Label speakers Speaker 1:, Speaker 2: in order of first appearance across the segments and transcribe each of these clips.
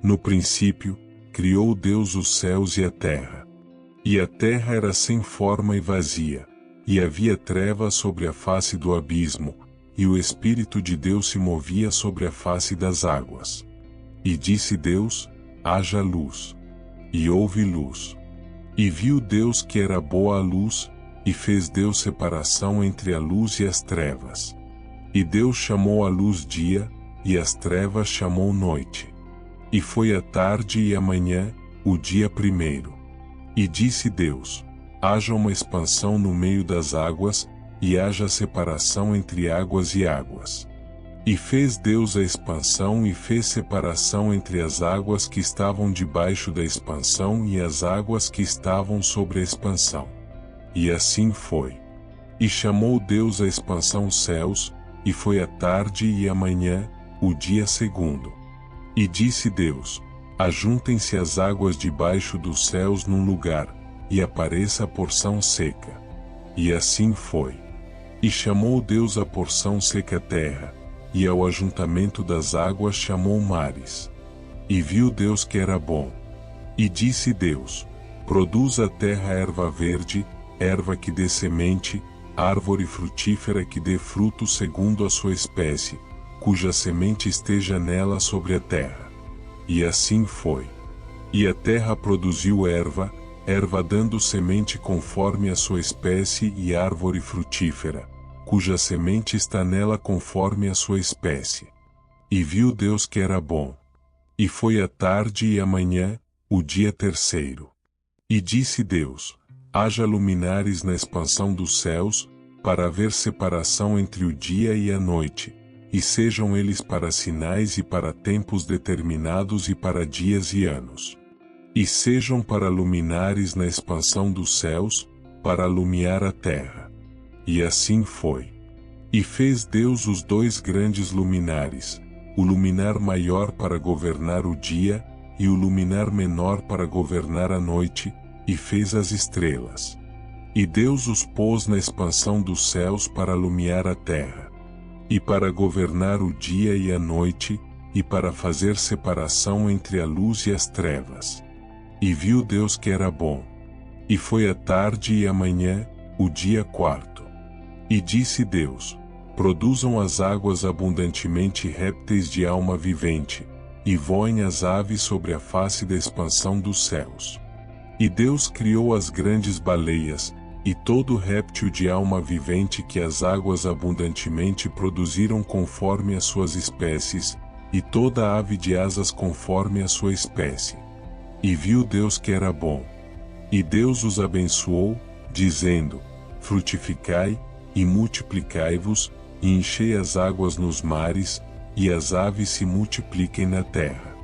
Speaker 1: No princípio, criou Deus os céus e a terra. E a terra era sem forma e vazia, e havia trevas sobre a face do abismo, e o Espírito de Deus se movia sobre a face das águas. E disse Deus: haja luz. E houve luz. E viu Deus que era boa a luz, e fez Deus separação entre a luz e as trevas. E Deus chamou a luz dia, e as trevas chamou noite. E foi a tarde e a manhã, o dia primeiro. E disse Deus: haja uma expansão no meio das águas, e haja separação entre águas e águas. E fez Deus a expansão e fez separação entre as águas que estavam debaixo da expansão e as águas que estavam sobre a expansão. E assim foi. E chamou Deus a expansão céus, e foi a tarde e a manhã, o dia segundo. E disse Deus: ajuntem-se as águas debaixo dos céus num lugar, e apareça a porção seca. E assim foi. E chamou Deus a porção seca terra, e ao ajuntamento das águas chamou mares. E viu Deus que era bom. E disse Deus: produz a terra erva verde, erva que dê semente, árvore frutífera que dê fruto segundo a sua espécie, cuja semente esteja nela sobre a terra. E assim foi. E a terra produziu erva, erva dando semente conforme a sua espécie e árvore frutífera, cuja semente está nela conforme a sua espécie. E viu Deus que era bom. E foi a tarde e a manhã, o dia terceiro. E disse Deus: haja luminares na expansão dos céus, para haver separação entre o dia e a noite, e sejam eles para sinais e para tempos determinados e para dias e anos. E sejam para luminares na expansão dos céus, para alumiar a terra. E assim foi. E fez Deus os dois grandes luminares, o luminar maior para governar o dia, e o luminar menor para governar a noite, e fez as estrelas. E Deus os pôs na expansão dos céus para alumiar a terra, e para governar o dia e a noite, e para fazer separação entre a luz e as trevas. E viu Deus que era bom. E foi a tarde e a manhã, o dia quarto. E disse Deus: produzam as águas abundantemente répteis de alma vivente, e voem as aves sobre a face da expansão dos céus. E Deus criou as grandes baleias, e todo réptil de alma vivente que as águas abundantemente produziram conforme as suas espécies, e toda ave de asas conforme a sua espécie. E viu Deus que era bom. E Deus os abençoou, dizendo: frutificai, e multiplicai-vos, e enchei as águas nos mares, e as aves se multipliquem na terra.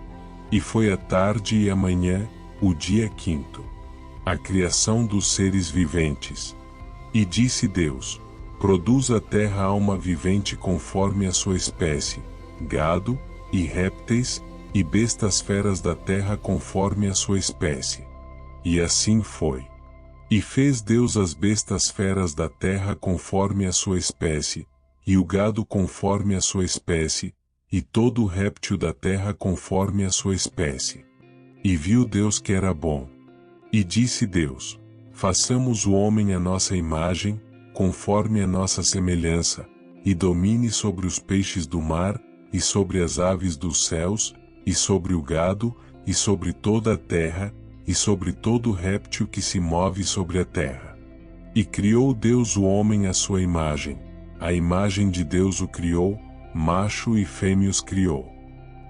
Speaker 1: E foi a tarde e a manhã, o dia quinto. A criação dos seres viventes. E disse Deus: produz a terra alma vivente conforme a sua espécie, gado, e répteis, e bestas feras da terra conforme a sua espécie. E assim foi. E fez Deus as bestas feras da terra conforme a sua espécie, e o gado conforme a sua espécie, e todo o réptil da terra conforme a sua espécie. E viu Deus que era bom. E disse Deus: façamos o homem à nossa imagem, conforme a nossa semelhança, e domine sobre os peixes do mar, e sobre as aves dos céus, e sobre o gado, e sobre toda a terra, e sobre todo réptil que se move sobre a terra. E criou Deus o homem à sua imagem, a imagem de Deus o criou, macho e fêmea os criou.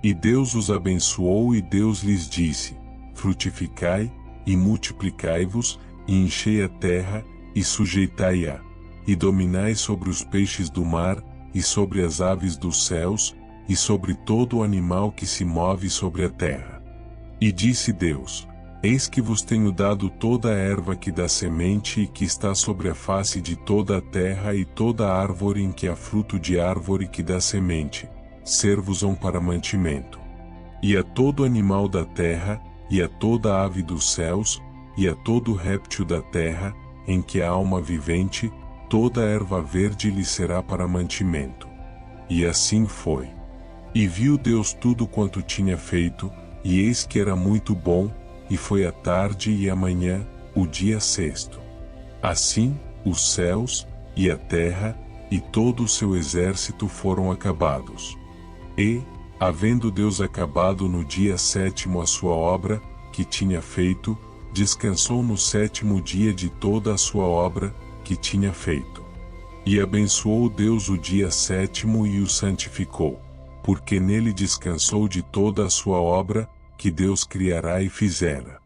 Speaker 1: E Deus os abençoou e Deus lhes disse: frutificai, e multiplicai-vos, e enchei a terra, e sujeitai-a, e dominai sobre os peixes do mar, e sobre as aves dos céus, e sobre todo o animal que se move sobre a terra. E disse Deus: eis que vos tenho dado toda a erva que dá semente e que está sobre a face de toda a terra e toda a árvore em que há fruto de árvore que dá semente, ser-vos-ão para mantimento. E a todo animal da terra, e a toda a ave dos céus, e a todo réptil da terra, em que há alma vivente, toda a erva verde lhe será para mantimento. E assim foi. E viu Deus tudo quanto tinha feito, E eis que era muito bom, e foi a tarde e a manhã, o dia sexto. Assim, os céus, e a terra, e todo o seu exército foram acabados. E, havendo Deus acabado no dia sétimo a sua obra, que tinha feito, descansou no sétimo dia de toda a sua obra, que tinha feito. E abençoou Deus o dia sétimo e o santificou, porque nele descansou de toda a sua obra, que Deus criará e fizera.